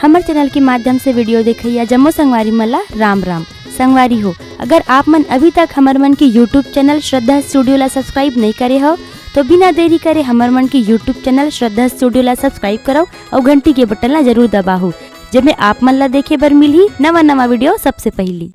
हमारे चैनल के माध्यम से वीडियो देखिए जम्मू संगवारी मल्ला राम राम संगवारी हो। अगर आप मन अभी तक हमार मन की यूट्यूब चैनल श्रद्धा स्टूडियो ला सब्सक्राइब नहीं करे हो तो बिना देरी करे हमार मन की यूट्यूब चैनल श्रद्धा स्टूडियो ला सब्सक्राइब करो और घंटी के बटन ला जरूर दबाओ जिसमें आप मन ला देखे बर मिली नवा नवा वीडियो सबसे पहली।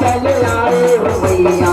चले आए हो भैया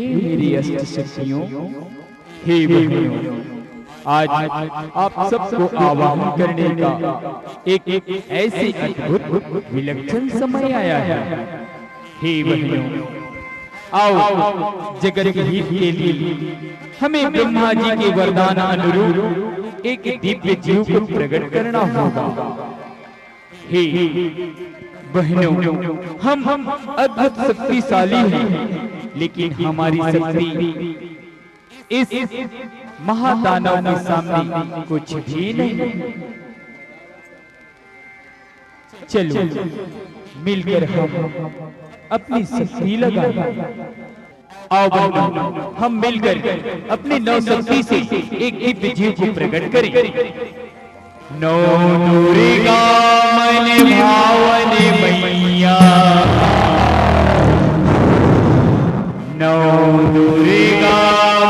मेरी अष्ट शक्तियों, हे बहनों, आज आप सबको आवाहन करने का एक ऐसे अद्भुत विलक्षण समय आया है। हे बहनों, आओ जगत के हित के लिए हमें ब्रह्मा जी के वरदान अनुरूप एक दिव्य जीव को प्रकट करना होगा। हे बहनों, हम अद्भुत शक्तिशाली हैं, लेकिन हमारी शक्ति इस महादानव के सामने कुछ भी नहीं। चलो मिलकर हम अपनी शक्ति लगाएं। आओ बहनों, हम मिलकर अपनी नौ शक्ति से एक दिव्य जीव को प्रकट करें। नौ दुर्गा मन भावने मैया, नौ दुर्गा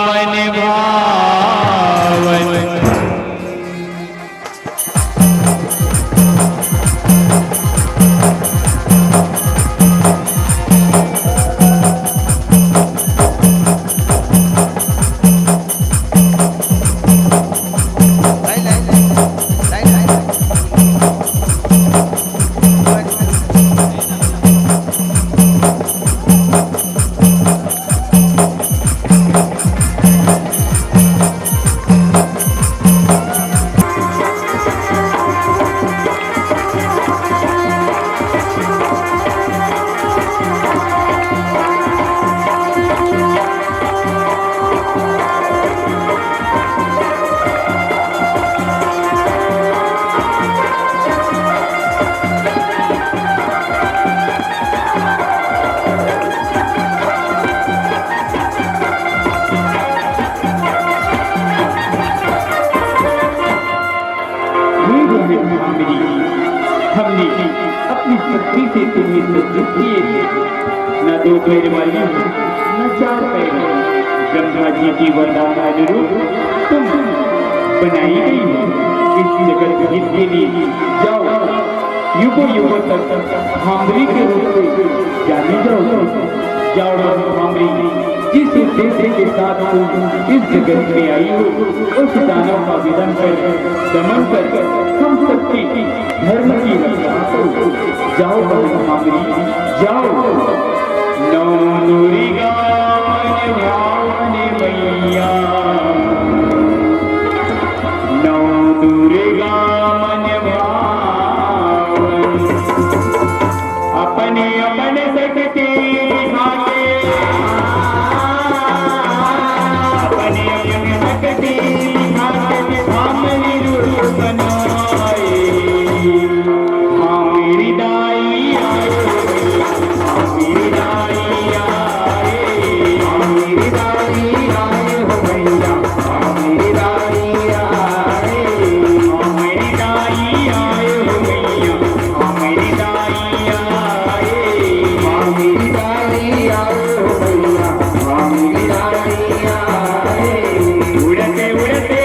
मन भावन। हमने अपनी शक्ति से तुम्हें सज्जित किए थे, न दो पैर वाली न चार पैर, ब्रह्मा जी की वरदान अनुरूप तुम बनाई गई हो इस जगत हित के लिए। जाओ, युगों युगों तक भामरी के रूप में जाने जाओ। जाओ भामरी, जिस उद्देश्य के साथ तुम इस जगत में आई हो, उस दानव का विदन कर दमन कर हम सबके धर्म की रक्षा करो। जाओ भामरी, जाओ। नौ दुर्गा मन भावने मैया, नौ दुर्गा मन भावन। अपने अपने शक्ति दिखाके, अपने अपने शक्ति दिखाके भामरी रूप बनाए। मेरी दाई आए, मेरी दाई आए, मेरी दाई आए हो भैया, मेरी दाई आए, मेरी दाई आए हो भैया, मेरी दाई आए, मेरी दाई आए हो भैया, मेरी दाई आए। उड़ते उड़ते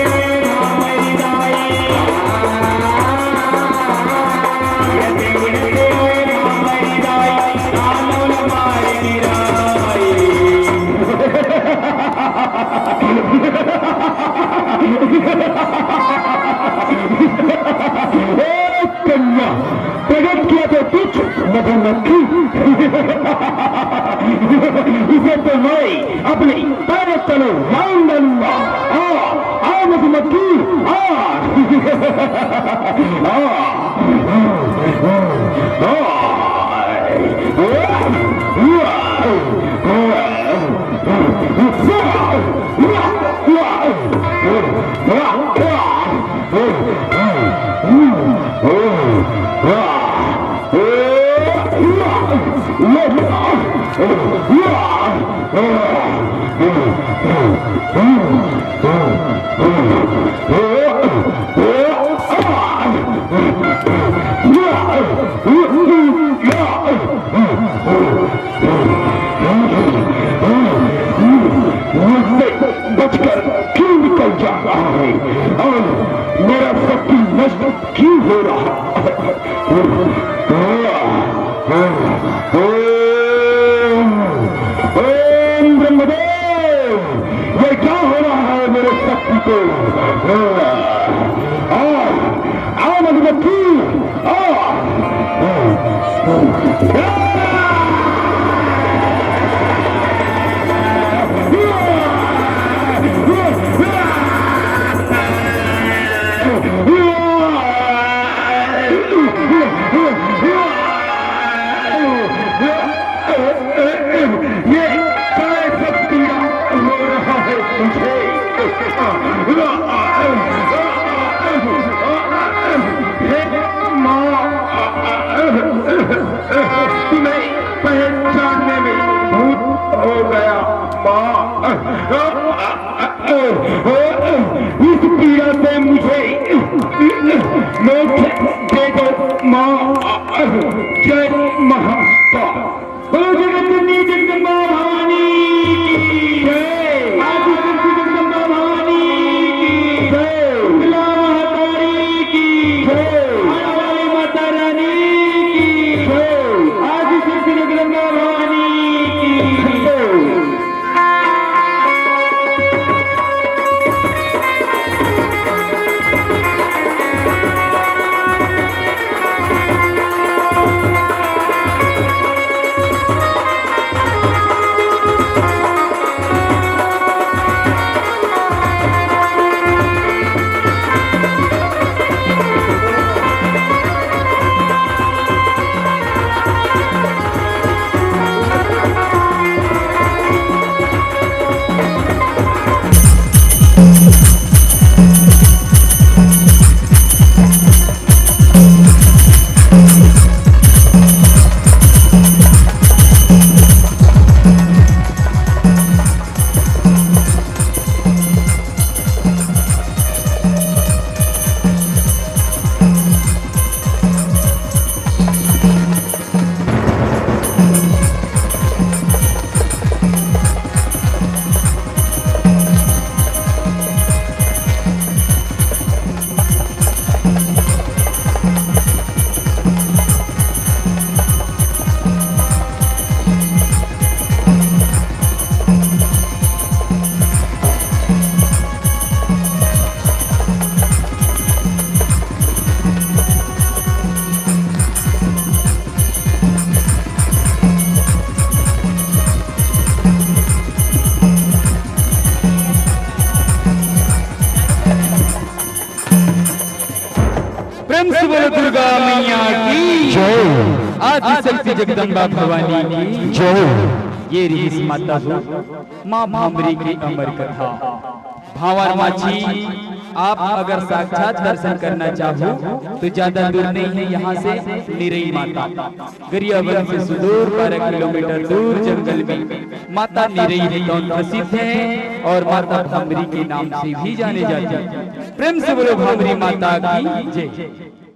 मेरी दाई, उड़ते उड़ते मेरी दाई, कानों न मारे निराई। कन्या प्रकट किया तो कुछ मधुमक्खी, इसे तो मैं अपने पैर तले बांध डालूंगा। आओ मधुमक्खी, बचकर क्यों निकल जा रहा है और मेरा शक्ति नष्ट क्यों हो रहा है? ओम ब्रह्मदेव तुम्हें पहचानने में भूत हो गया माँ। इस पीड़ा से मुझे मोक्ष दे दो माँ। जय महाकाल। बोलो जगन्नाथ जगदम्बा भवानी की जय। आदिशक्ति जगदम्बा भवानी की जय। मंगला महातारी की जय। आने माता रानी की जय। आदिशक्ति जगदम्बा भवानी की जय। प्रेम से बोलो दुर्गा मैया की जय। आदिशक्ति जगदम्बा भवानी की जय। ये रही माता हो माँ भामरी की अमर कथा। भावर माची, आप अगर साक्षात दर्शन करना चाहो तो ज्यादा दूर नहीं है, यहाँ से निरई माता गरियावन से सुदूर 12 किलोमीटर दूर जंगल में माता निरई हितौन प्रसिद्ध है और माता भामरी के नाम से भी जाने जाती है। प्रेम से बोलो भामरी माता की जय।